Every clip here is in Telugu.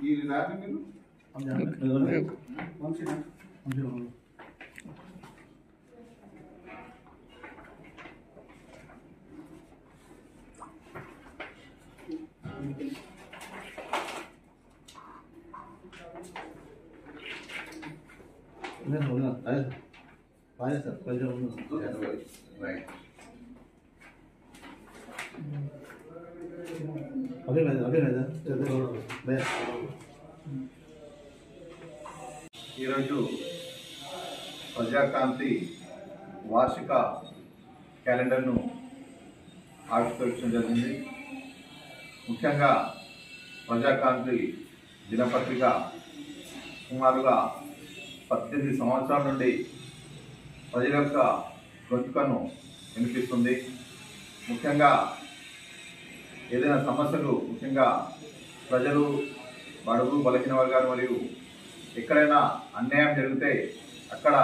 ఈ రాత్రి మీరు ఈరోజు ప్రజాకాంతి వార్షిక క్యాలెండర్ను ఆవిష్కరించడం జరిగింది. ముఖ్యంగా ప్రజాకాంతి దినపత్రిక సుమారుగా 18 సంవత్సరాల నుండి ప్రజల యొక్క గొంతుకను వినిపిస్తుంది. ముఖ్యంగా ఏదైనా సమస్యలు, ముఖ్యంగా ప్రజలు, బడుగు బలహీన వర్గాలు మరియు ఎక్కడైనా అన్యాయం జరిగితే అక్కడ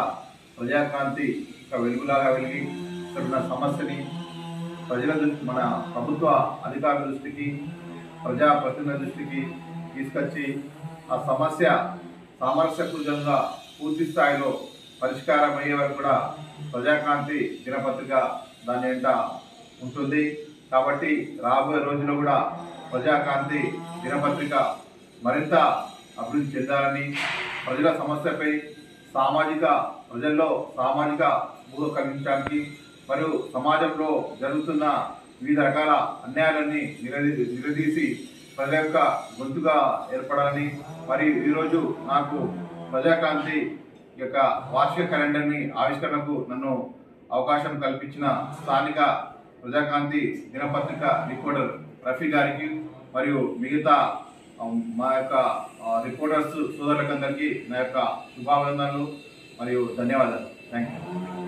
ప్రజాకాంతి ఒక వెలుగులాగా వెలిగి ఇక్కడ ఉన్న సమస్యని ప్రజల దృష్టి, మన ప్రభుత్వ అధికారుల దృష్టికి, ప్రజాప్రతినిధుల దృష్టికి తీసుకొచ్చి ఆ సమస్య సామరస్యపూర్వకంగా పూర్తి స్థాయిలో పరిష్కారం అయ్యే వరకు కూడా ప్రజాకాంతి దినపత్రిక దాని వెంట ఉంటుంది. కాబట్టి రాబోయే రోజుల్లో కూడా ప్రజాకాంతి దినపత్రిక మరింత అభివృద్ధి చెందాలని, ప్రజల సమస్యపై ప్రజల్లో సామాజిక స్పృహ కలిగించడానికి మరియు సమాజంలో జరుగుతున్న వివిధ రకాల అన్యాయాలన్నీ నిలదీసి ప్రజల యొక్క గొంతుగా ఏర్పడాలని, మరియు ఈరోజు నాకు ప్రజాకాంతి యొక్క వార్షిక క్యాలెండర్ని ఆవిష్కరణకు నన్ను అవకాశం కల్పించిన స్థానిక ప్రజాకాంతి దినపత్రిక రిపోర్టర్ రఫీ గారికి మరియు మిగతా మా యొక్క రిపోర్టర్స్ సోదరులకందరికీ నా యొక్క శుభాభినందనలు మరియు ధన్యవాదాలు. Thank you.